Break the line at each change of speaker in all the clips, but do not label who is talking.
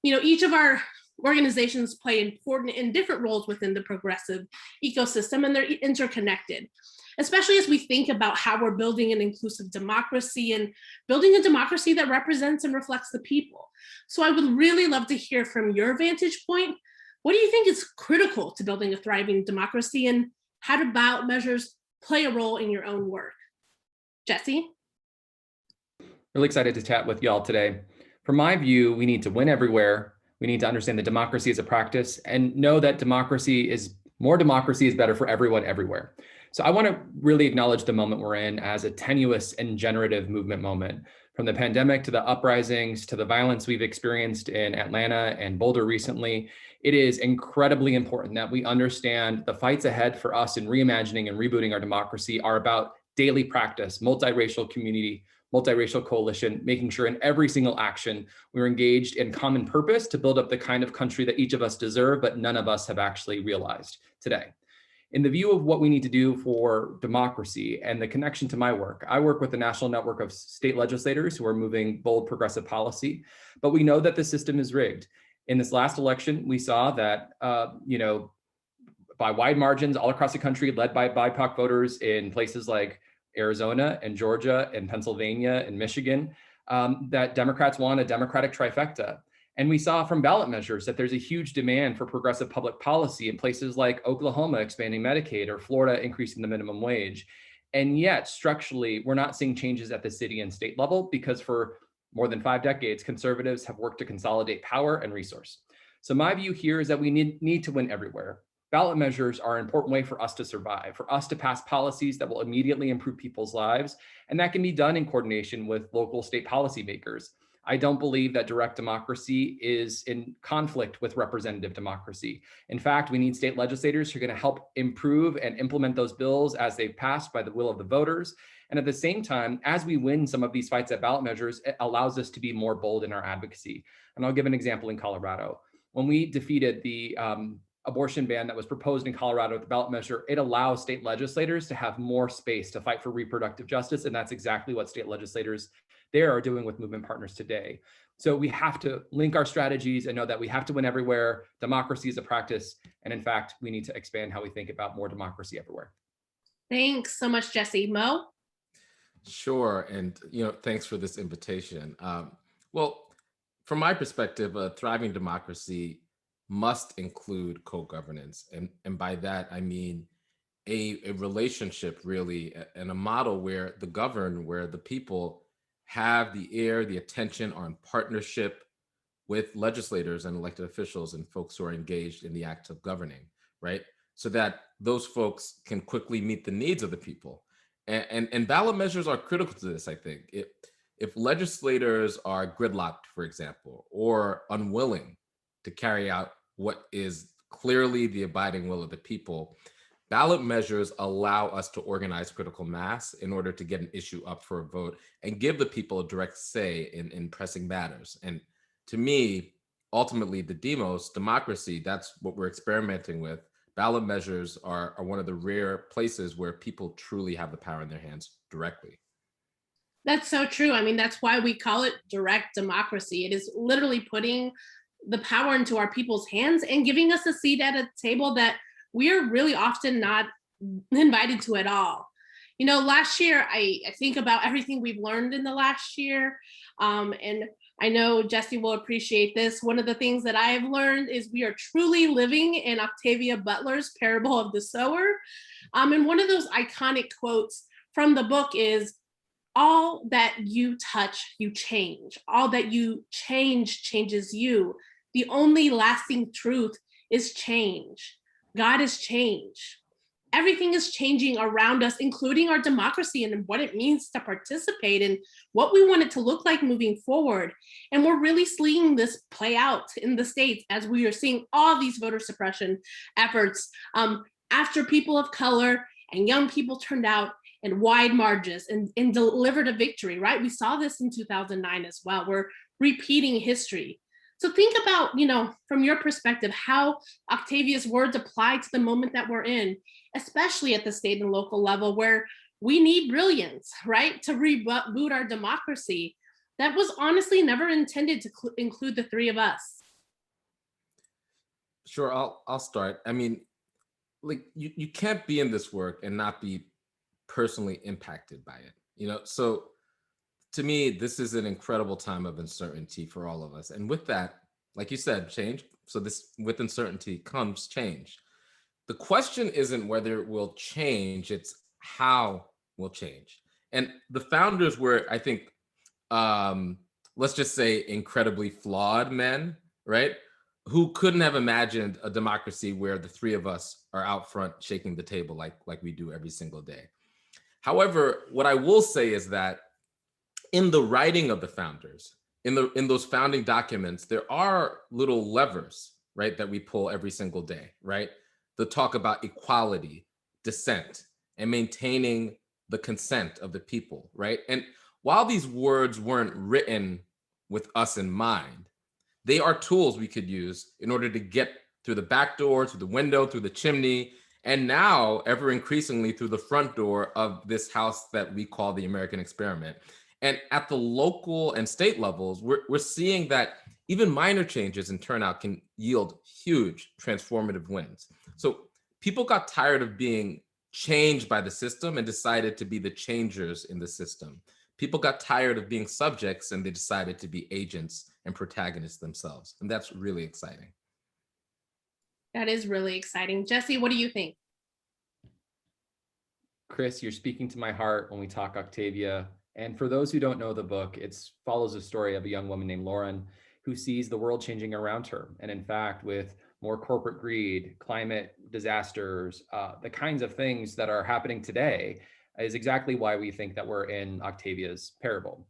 each of our organizations play important and different roles within the progressive ecosystem, and they're interconnected, especially as we think about how we're building an inclusive democracy and building a democracy that represents and reflects the people. So I would really love to hear from your vantage point. What do you think is critical to building a thriving democracy, and how do ballot measures play a role in your own work? Jesse?
Really excited to chat with y'all today. From my view, we need to win everywhere. We need to understand that democracy is a practice and know that more democracy is better for everyone everywhere. So I want to really acknowledge the moment we're in as a tenuous and generative movement moment. From the pandemic to the uprisings to the violence we've experienced in Atlanta and Boulder recently, it is incredibly important that we understand the fights ahead for us in reimagining and rebooting our democracy are about daily practice, multiracial community, multiracial coalition, making sure in every single action we're engaged in common purpose to build up the kind of country that each of us deserve, but none of us have actually realized today. In the view of what we need to do for democracy and the connection to my work, I work with the National Network of State Legislators who are moving bold progressive policy, but we know that the system is rigged. In this last election, we saw that, by wide margins all across the country, led by BIPOC voters in places like Arizona and Georgia and Pennsylvania and Michigan, that Democrats won a Democratic trifecta. And we saw from ballot measures that there's a huge demand for progressive public policy in places like Oklahoma expanding Medicaid or Florida increasing the minimum wage. And yet, structurally, we're not seeing changes at the city and state level because for more than 5 decades, conservatives have worked to consolidate power and resource. So my view here is that we need to win everywhere. Ballot measures are an important way for us to survive, for us to pass policies that will immediately improve people's lives. And that can be done in coordination with local state policymakers. I don't believe that direct democracy is in conflict with representative democracy. In fact, we need state legislators who are going to help improve and implement those bills as they've passed by the will of the voters. And at the same time, as we win some of these fights at ballot measures, it allows us to be more bold in our advocacy. And I'll give an example in Colorado. When we defeated the abortion ban that was proposed in Colorado with the ballot measure, it allows state legislators to have more space to fight for reproductive justice. And that's exactly what state legislators there are doing with movement partners today. So we have to link our strategies and know that we have to win everywhere. Democracy is a practice. And in fact, we need to expand how we think about more democracy everywhere.
Thanks so much, Jesse. Mo?
Sure. And, thanks for this invitation. Well, from my perspective, a thriving democracy must include co-governance. And by that, I mean a relationship really and a model where the people have the ear, the attention, are in partnership with legislators and elected officials and folks who are engaged in the act of governing, right? So that those folks can quickly meet the needs of the people. And ballot measures are critical to this, I think. If legislators are gridlocked, for example, or unwilling to carry out what is clearly the abiding will of the people, ballot measures allow us to organize critical mass in order to get an issue up for a vote and give the people a direct say in pressing matters. And to me, ultimately, the demos, democracy, that's what we're experimenting with. Ballot measures are one of the rare places where people truly have the power in their hands directly.
That's so true. I mean, that's why we call it direct democracy. It is literally putting the power into our people's hands and giving us a seat at a table that we are really often not invited to at all. Last year, I think about everything we've learned in the last year. And I know Jesse will appreciate this. One of the things that I have learned is we are truly living in Octavia Butler's Parable of the Sower. And one of those iconic quotes from the book is, all that you touch, you change. All that you change changes you. The only lasting truth is change. God is change. Everything is changing around us, including our democracy and what it means to participate and what we want it to look like moving forward. And we're really seeing this play out in the States as we are seeing all these voter suppression efforts after people of color and young people turned out in wide margins and delivered a victory, right? We saw this in 2009 as well. We're repeating history. So think about, from your perspective, how Octavia's words apply to the moment that we're in, especially at the state and local level where we need brilliance, right? To reboot our democracy. That was honestly never intended to include the three of us.
Sure, I'll start. I mean, like you can't be in this work and not be personally impacted by it. So to me, this is an incredible time of uncertainty for all of us. And with that, like you said, change. So this with uncertainty comes change. The question isn't whether it will change, it's how will change. And the founders were, I think, um, let's just say incredibly flawed men, right? Who couldn't have imagined a democracy where the three of us are out front shaking the table like we do every single day. However, what I will say is that in the writing of the founders, in those founding documents, there are little levers, right, that we pull every single day, right? The talk about equality, dissent, and maintaining the consent of the people, right? And while these words weren't written with us in mind, they are tools we could use in order to get through the back door, through the window, through the chimney, and now ever increasingly through the front door of this house that we call the American experiment. And at the local and state levels, we're seeing that even minor changes in turnout can yield huge transformative wins. So people got tired of being changed by the system and decided to be the changers in the system. People got tired of being subjects and they decided to be agents and protagonists themselves. And that's really exciting.
That is really exciting. Jesse, what do you think?
Chris, you're speaking to my heart when we talk Octavia. And for those who don't know the book, it follows a story of a young woman named Lauren who sees the world changing around her. And in fact, with more corporate greed, climate disasters, the kinds of things that are happening today is exactly why we think that we're in Octavia's parable.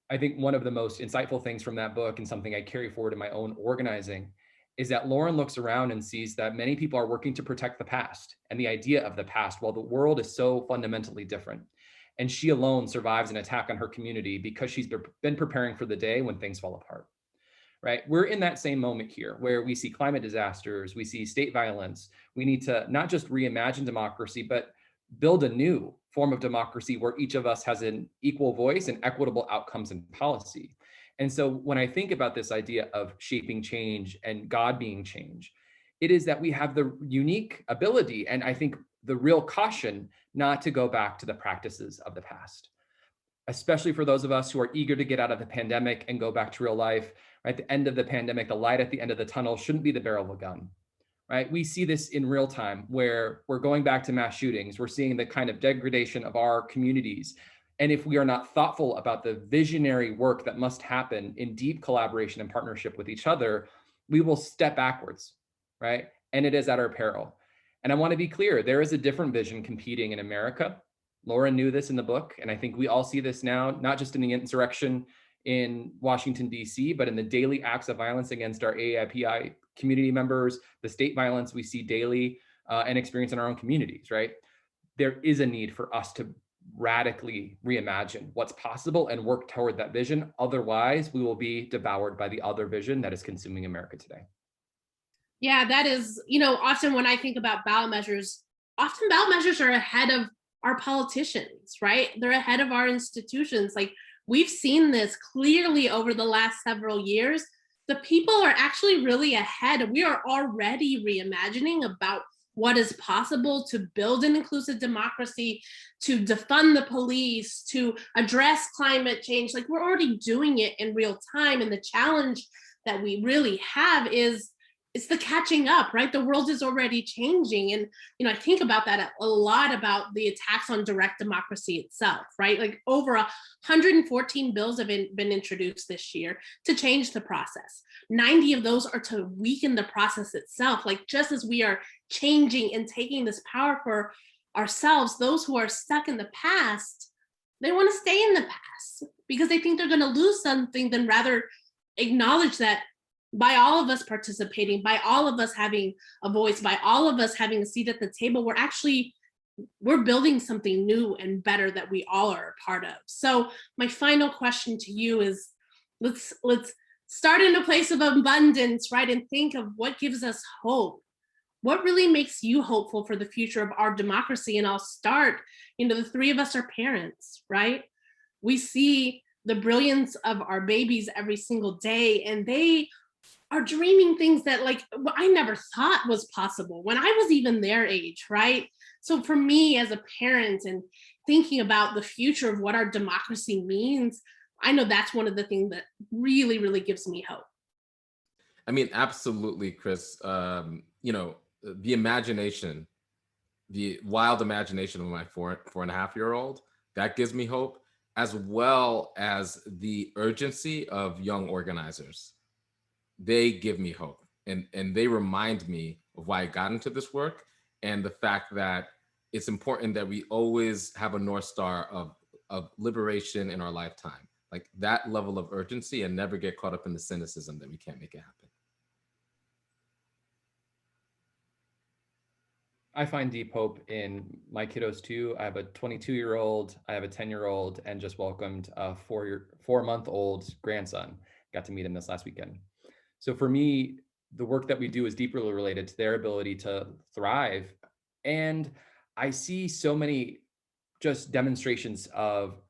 I think one of the most insightful things from that book, and something I carry forward in my own organizing, is that Lauren looks around and sees that many people are working to protect the past and the idea of the past while the world is so fundamentally different. And she alone survives an attack on her community because she's been preparing for the day when things fall apart, right? We're in that same moment here where we see climate disasters, we see state violence. We need to not just reimagine democracy, but build a new form of democracy where each of us has an equal voice and equitable outcomes in policy. And so when I think about this idea of shaping change and God being change, it is that we have the unique ability, and I think the real caution, not to go back to the practices of the past, especially for those of us who are eager to get out of the pandemic and go back to real life. Right? The end of the pandemic, the light at the end of the tunnel shouldn't be the barrel of a gun. Right? We see this in real time where we're going back to mass shootings. We're seeing the kind of degradation of our communities. And if we are not thoughtful about the visionary work that must happen in deep collaboration and partnership with each other, we will step backwards, right? And it is at our peril. And I want to be clear, there is a different vision competing in America. Lauren knew this in the book, and I think we all see this now, not just in the insurrection in Washington, D.C., but in the daily acts of violence against our AAPI community members, the state violence we see daily and experience in our own communities, right? There is a need for us to radically reimagine what's possible and work toward that vision. Otherwise, we will be devoured by the other vision that is consuming America today.
Yeah, that is, often when I think about ballot measures, often ballot measures are ahead of our politicians, right? They're ahead of our institutions. Like, we've seen this clearly over the last several years. The people are actually really ahead. We are already reimagining about what is possible to build an inclusive democracy, to defund the police, to address climate change. Like, we're already doing it in real time. And the challenge that we really have is it's the catching up, right? The world is already changing. And, I think about that a lot, about the attacks on direct democracy itself, right? Like, over 114 bills have been introduced this year to change the process. 90 of those are to weaken the process itself. Like, just as we are changing and taking this power for ourselves, those who are stuck in the past, they want to stay in the past because they think they're going to lose something, than rather acknowledge that by all of us participating, by all of us having a voice, by all of us having a seat at the table, we're building something new and better that we all are a part of. So my final question to you is, let's start in a place of abundance, right? And think of what gives us hope. What really makes you hopeful for the future of our democracy? And I'll start, the three of us are parents, right? We see the brilliance of our babies every single day, and they are dreaming things that like I never thought was possible when I was even their age, right? So for me as a parent and thinking about the future of what our democracy means, I know that's one of the things that really, really gives me hope.
I mean, absolutely, Chris. The imagination, the wild imagination of my 4.5 year old, that gives me hope, as well as the urgency of young organizers. They give me hope, and they remind me of why I got into this work, and the fact that it's important that we always have a North Star of liberation in our lifetime, like that level of urgency, and never get caught up in the cynicism that we can't make it happen.
I find deep hope in my kiddos too. I have a 22-year-old, I have a 10-year-old, and just welcomed a 4-month-old grandson. Got to meet him this last weekend. So for me, the work that we do is deeply related to their ability to thrive. And I see so many just demonstrations of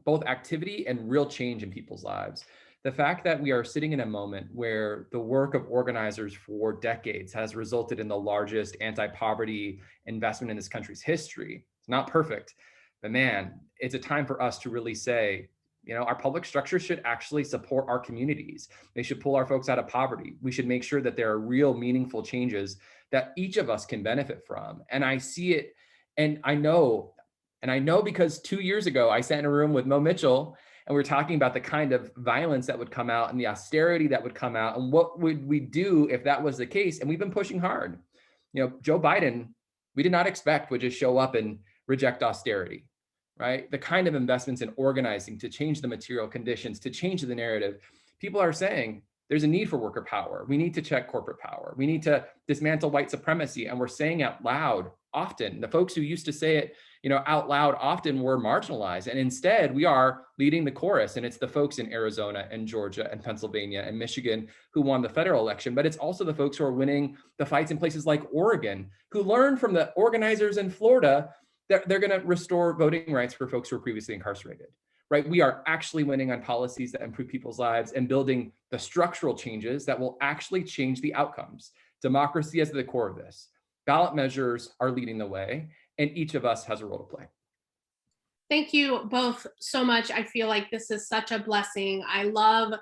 both activity and real change in people's lives. The fact that we are sitting in a moment where the work of organizers for decades has resulted in the largest anti-poverty investment in this country's history. It's not perfect, but man, it's a time for us to really say, our public structure should actually support our communities. They should pull our folks out of poverty. We should make sure that there are real meaningful changes that each of us can benefit from. And I see it, and I know because 2 years ago, I sat in a room with Mo Mitchell and we were talking about the kind of violence that would come out and the austerity that would come out and what would we do if that was the case. And we've been pushing hard. Joe Biden, we did not expect would just show up and reject austerity, right? The kind of investments in organizing to change the material conditions, to change the narrative. People are saying there's a need for worker power. We need to check corporate power. We need to dismantle white supremacy. And we're saying out loud often. The folks who used to say it, out loud often were marginalized. And instead, we are leading the chorus. And it's the folks in Arizona and Georgia and Pennsylvania and Michigan who won the federal election. But it's also the folks who are winning the fights in places like Oregon, who learned from the organizers in Florida that they're going to restore voting rights for folks who were previously incarcerated. Right? We are actually winning on policies that improve people's lives and building the structural changes that will actually change the outcomes. Democracy is at the core of this. Ballot measures are leading the way, and each of us has a role to play.
Thank you both so much. I feel like this is such a blessing. I love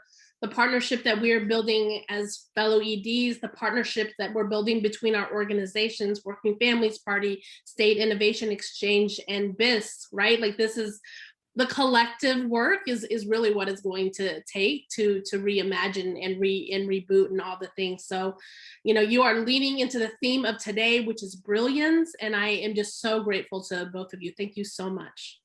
the partnership that we're building as fellow EDs, the partnership that we're building between our organizations, Working Families Party, State Innovation Exchange, and BIS, right? Like this is the collective work is really what it's going to take to reimagine and reboot and all the things. So, you are leaning into the theme of today, which is brilliance. And I am just so grateful to both of you. Thank you so much.